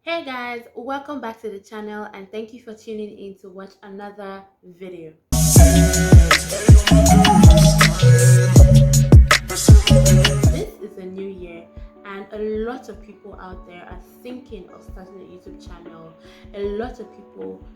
Hey guys, welcome back to the channel and thank you for tuning in to watch another video. This is a new year and a lot of people out there are thinking of starting a YouTube channel. A lot of people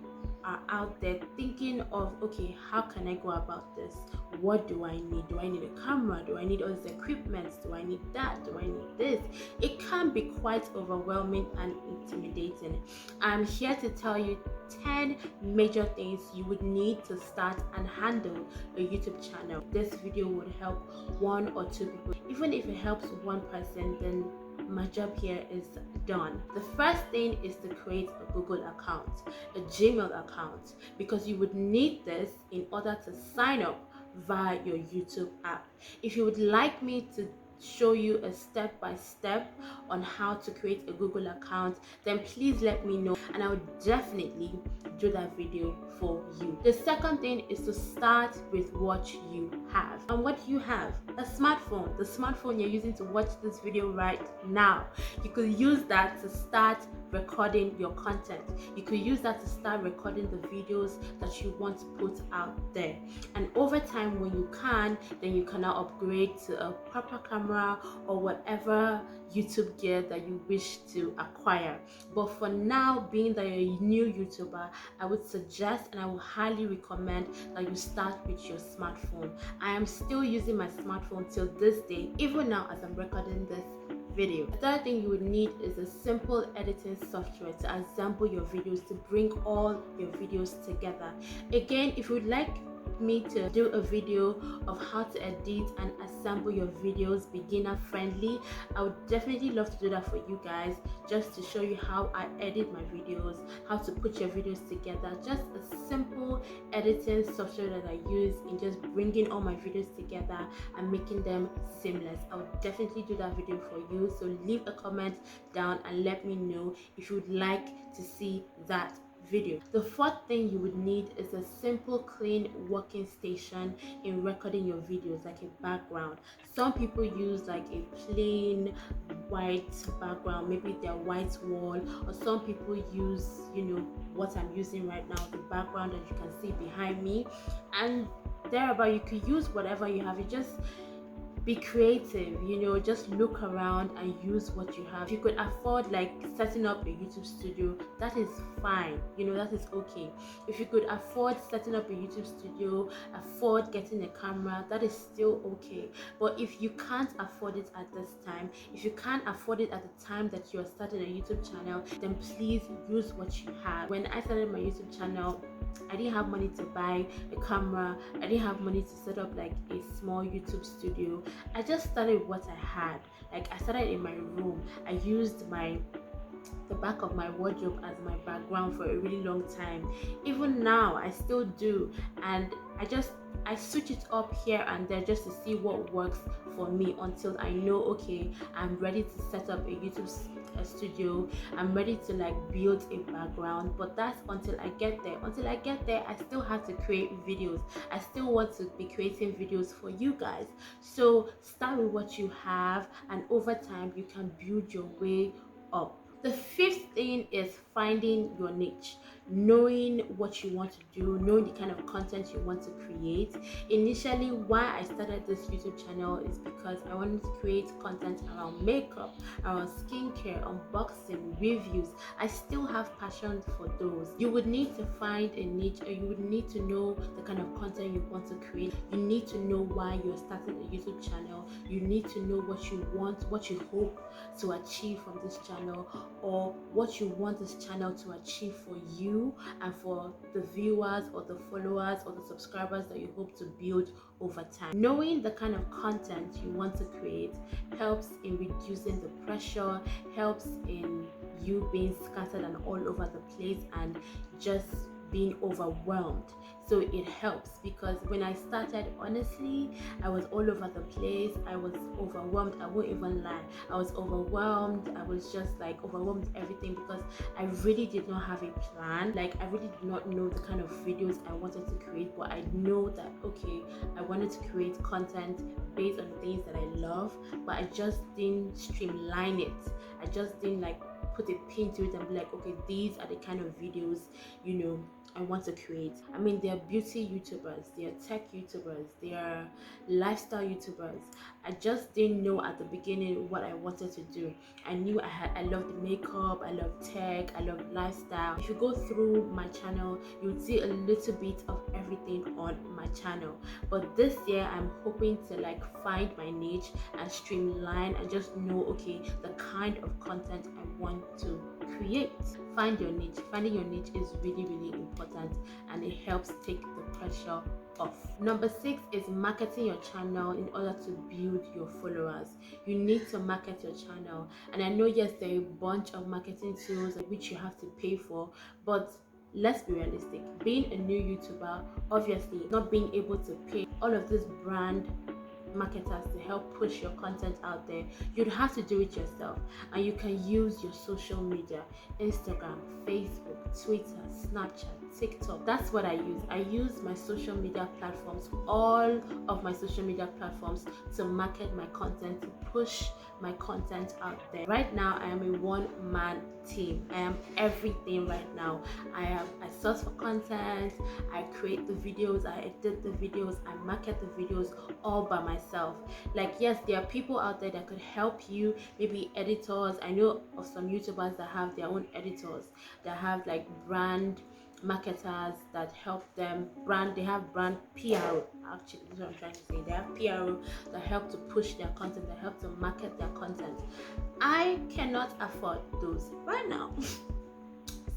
are out there thinking of, okay, how can I go about this? What do I need? Do I need a camera? Do I need all these equipment? Do I need that? Do I need this? It can be quite overwhelming and intimidating. I'm here to tell you 10 major things you would need to start and handle a YouTube channel. This video would help one or two people. Even if it helps one person, then my job here is done. The first thing is to create a Google account, a Gmail account, because you would need this in order to sign up via your YouTube app. If you would like me to show you a step-by-step on how to create a Google account, then please let me know and I would definitely do that video for you. The second thing is to start with what you have. And what you have? A smartphone. The smartphone you're using to watch this video right now. You could use that to start recording your content. You could use that to start recording the videos that you want to put out there. And over time, when you can, then you can now upgrade to a proper camera or whatever YouTube gear that you wish to acquire. But for now, being that you're a new YouTuber, I would suggest and I would highly recommend that you start with your smartphone. I am still using my smartphone till this day, even now as I'm recording this video. The third thing you would need is a simple editing software to assemble your videos, to bring all your videos together. Again, if you would like me to do a video of how to edit and assemble your videos beginner friendly, I would definitely love to do that for you guys, just to show you how I edit my videos, how to put your videos together, just a simple editing software that I use in just bringing all my videos together and making them seamless. I would definitely do that video for you, so leave a comment down and let me know if you would like to see that video. The fourth thing you would need is a simple clean working station in recording your videos, like a background. Some people use like a plain white background, maybe their white wall, or some people use, what I'm using right now, the background that you can see behind me, and thereabout you could use whatever you have. You just be creative, just look around and use what you have. If you could afford like setting up a YouTube studio, that is fine, that is okay. If you could afford setting up a YouTube studio, afford getting a camera, that is still okay. But if you can't afford it at this time, if you can't afford it at the time that you are starting a YouTube channel, then please use what you have. When I started my YouTube channel, I didn't have money to buy a camera. I didn't have money to set up like a small YouTube studio. I just started what I had. Like, I started in my room. I used the back of my wardrobe as my background for a really long time. Even now I still do, and I switch it up here and there just to see what works for me until I know, okay, I'm ready to set up a YouTube studio. I'm ready to like build a background. But that's until I get there. Until I get there, I still have to create videos. I still want to be creating videos for you guys. So start with what you have, and over time you can build your way up. The fifth thing is finding your niche, knowing what you want to do, knowing the kind of content you want to create. Initially, why I started this YouTube channel is because I wanted to create content around makeup, around skincare, unboxing, reviews. I still have passion for those. You would need to find a niche, or you would need to know the kind of content you want to create. You need to know why you're starting a YouTube channel. You need to know what you want, what you hope to achieve from this channel, or what you want this channel to achieve for you and for the viewers or the followers or the subscribers that you hope to build over time. Knowing the kind of content you want to create helps in reducing the pressure, helps in you being scattered and all over the place and just being overwhelmed. So it helps, because when I started, honestly, I was all over the place. I was overwhelmed. I won't even lie. I was overwhelmed. I was just like overwhelmed with everything, because I really did not have a plan. Like, I really did not know the kind of videos I wanted to create, but I know that, okay, I wanted to create content based on things that I love, but I just didn't streamline it. I just didn't like put a pin to it and be like, okay, these are the kind of videos, you know, I want to create. I mean, there are beauty YouTubers, there are tech YouTubers, there are lifestyle YouTubers. I just didn't know at the beginning what I wanted to do. I knew I loved makeup, I love tech, I love lifestyle. If you go through my channel, you'll see a little bit of everything on my channel. But this year I'm hoping to like find my niche and streamline and just know, okay, the kind of content I want to create. Find your niche. Finding your niche is really, really important, and it helps take the pressure off. Number 6 is marketing your channel in order to build your followers. You need to market your channel, and I know, yes, there are a bunch of marketing tools which you have to pay for, but let's be realistic. Being a new YouTuber, obviously not being able to pay all of this brand marketers to help push your content out there, you'd have to do it yourself. And you can use your social media: Instagram, Facebook, Twitter, Snapchat, TikTok. That's what I use. I use my social media platforms, all of my social media platforms, to market my content, to push my content out there. Right now I am a one-man team. I am everything right now. I source for content, I create the videos, I edit the videos, I market the videos all by myself. Like, yes, there are people out there that could help you, maybe editors. I know of some YouTubers that have their own editors, that have like brand marketers that help them they have brand PRO. Actually, this is what I'm trying to say. They have PRO that help to push their content, that help to market their content. I cannot afford those right now.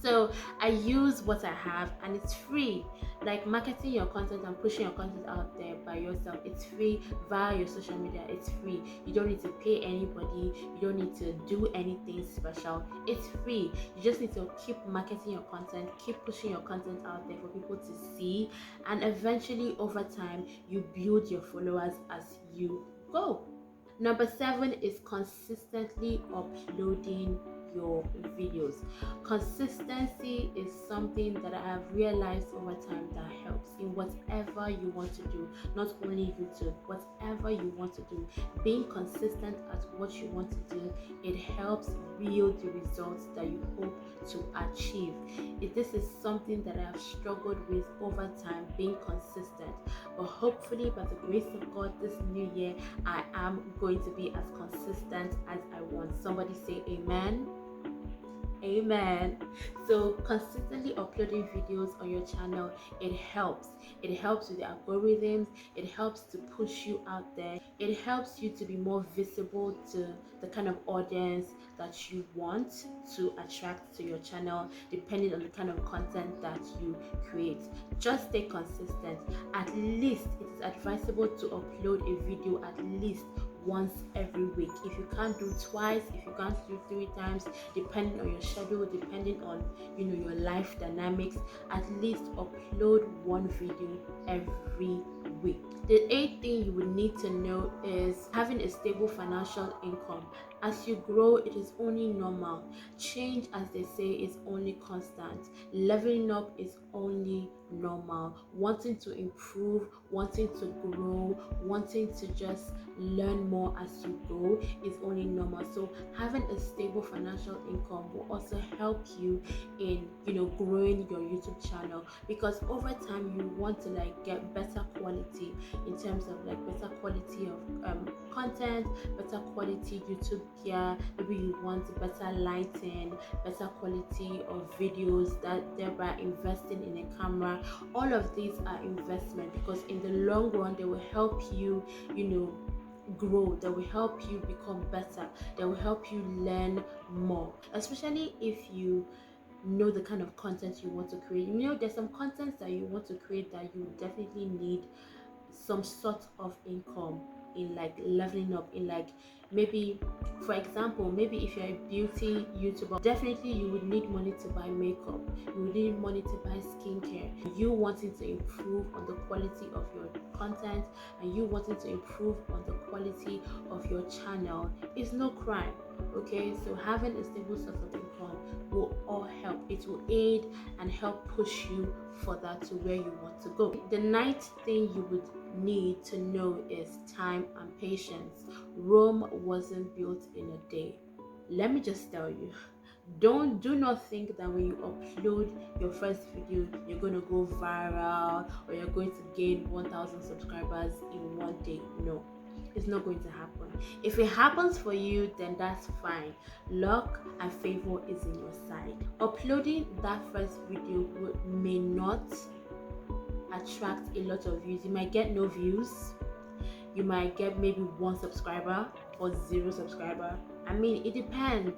So I use what I have, and it's free. Like, marketing your content and pushing your content out there by yourself, it's free via your social media. It's free. You don't need to pay anybody, you don't need to do anything special. It's free. You just need to keep marketing your content, keep pushing your content out there for people to see, and eventually over time you build your followers as you go. Number 7 is consistently uploading your videos. Consistency is something that I have realized over time that helps in whatever you want to do, not only YouTube, whatever you want to do. Being consistent at what you want to do, it helps build the results that you hope to achieve. This is something that I have struggled with over time, being consistent, but hopefully by the grace of God this new year I am going to be as consistent as I want. Somebody say amen. Amen. So consistently uploading videos on your channel, it helps with the algorithms, it helps to push you out there, it helps you to be more visible to the kind of audience that you want to attract to your channel, depending on the kind of content that you create. Just stay consistent. At least it is advisable to upload a video at least once every week. If you can't do twice, if you can't do 3 times, depending on your schedule, depending on your life dynamics, at least upload one video every week. The 8th thing you would need to know is having a stable financial income. As you grow, it is only normal. Change, as they say, is only constant. Leveling up is only normal. Wanting to improve, wanting to grow, wanting to just learn more as you go is only normal. So having a stable financial income will also help you in growing your YouTube channel, because over time you want to like get better quality in terms of like better quality of content, better quality YouTube gear. Maybe you want better lighting, better quality of videos, that thereby investing in a camera. All of these are investment, because in the long run they will help you grow, that will help you become better, that will help you learn more, especially if you know the kind of content you want to create. There's some content that you want to create that you definitely need some sort of income in, like leveling up in, like maybe, for example, maybe if you're a beauty YouTuber, definitely you would need money to buy makeup, you would need money to buy skincare. You wanting to improve on the quality of your content and you wanting to improve on the quality of your channel is no crime. Okay, so having a stable source of income will all help. It will aid and help push you further to where you want to go. The 9th thing you would need to know is time and patience. Rome wasn't built in a day. Let me just tell you, Do not think that when you upload your first video you're going to go viral or you're going to gain 1,000 subscribers in one day. No, it's not going to happen. If it happens for you, then that's fine. Luck and favor is in your side. Uploading that first video may not attract a lot of views. You might get no views, you might get maybe 1 subscriber or 0 subscriber. I mean, it depends.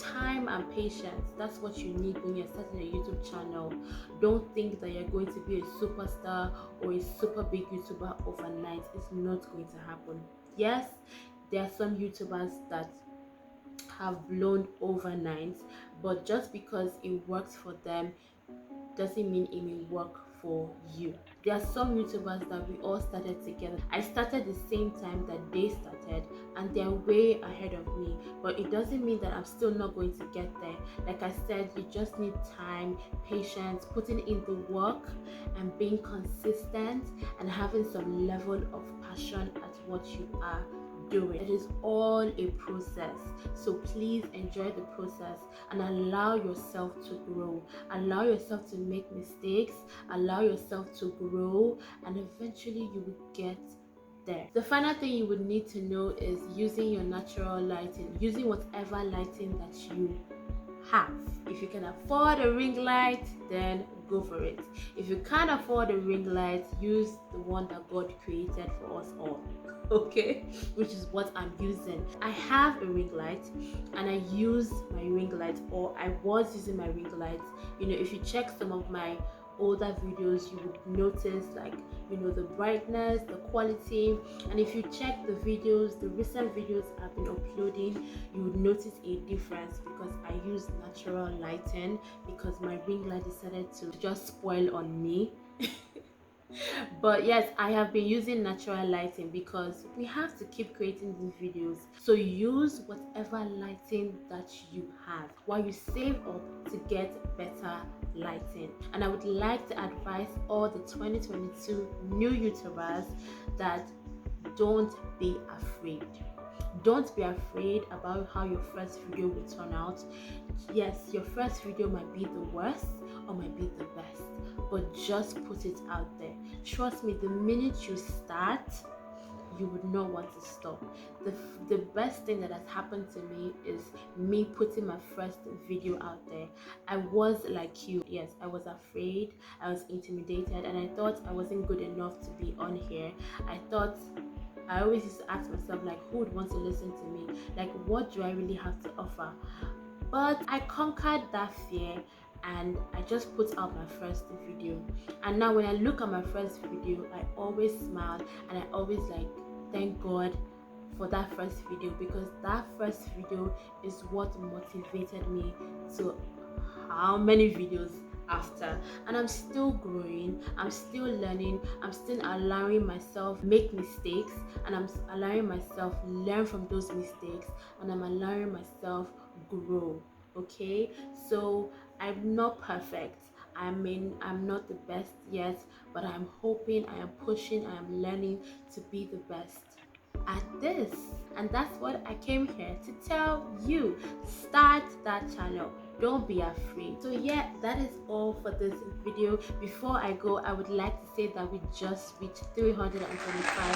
Time and patience, that's what you need when you're starting a YouTube channel. Don't think that you're going to be a superstar or a super big YouTuber overnight. It's not going to happen. Yes, there are some YouTubers that have blown overnight, but just because it works for them doesn't mean it may work for you. There are some YouTubers that we all started together. I started the same time that they started, and they're way ahead of me, but it doesn't mean that I'm still not going to get there. Like I said, you just need time, patience, putting in the work and being consistent and having some level of passion at what you are doing. It is all a process, so please enjoy the process and allow yourself to grow. Allow yourself to make mistakes, allow yourself to grow, and eventually you will get there. The final thing you would need to know is using your natural lighting, using whatever lighting that you have. If you can afford a ring light, then go for it. If you can't afford a ring light, use the one that God created for us all. Okay, which is what I'm using. I have a ring light and I use my ring light, or I was using my ring light. If you check some of my older videos, you would notice the brightness, the quality, and if you check the recent videos I've been uploading, you would notice a difference because I use natural lighting, because my ring light decided to just spoil on me. But yes, I have been using natural lighting because we have to keep creating these videos. So use whatever lighting that you have while you save up to get better lighting. And I would like to advise all the 2022 new YouTubers that don't be afraid. Don't be afraid about how your first video will turn out. Yes, your first video might be the worst or might be the best, but just put it out there. Trust me, the minute you start, you would not want to stop. The best thing that has happened to me is me putting my first video out there. I was like you. Yes, I was afraid, I was intimidated, and I thought I wasn't good enough to be on here. I always used to ask myself, who would want to listen to me? What do I really have to offer? But I conquered that fear and I just put out my first video. And now when I look at my first video, I always smile and I always thank God for that first video, because that first video is what motivated me to how many videos after. And I'm still growing, I'm still learning, I'm still allowing myself make mistakes, and I'm allowing myself learn from those mistakes, and I'm allowing myself grow. Okay, so I'm not perfect. I'm not the best yet, but I'm hoping, I am pushing, I am learning to be the best at this. And that's what I came here to tell you. Start that channel. Don't be afraid. So yeah, that is all for this video. Before I go, I would like to say that we just reached 325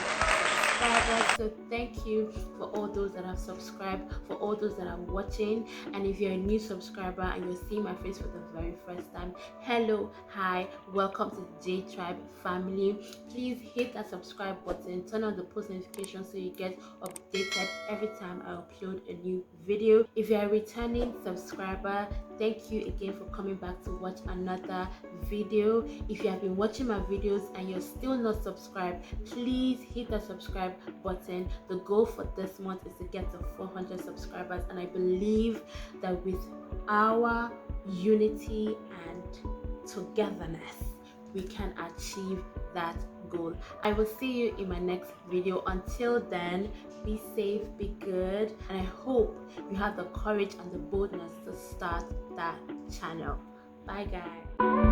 subscribers. So thank you for all those that have subscribed, for all those that are watching. And if you're a new subscriber and you're seeing my face for the very first time, hello, hi, welcome to the J Tribe family. Please hit that subscribe button, turn on the post notification so you get updated every time I upload a new video. If you're a returning subscriber, thank you again for coming back to watch another video. If you have been watching my videos and you're still not subscribed, please hit the subscribe button. The goal for this month is to get to 400 subscribers, and I believe that with our unity and togetherness, we can achieve that goal. I will see you in my next video. Until then, be safe, be good, and I hope you have the courage and the boldness to start that channel. Bye guys.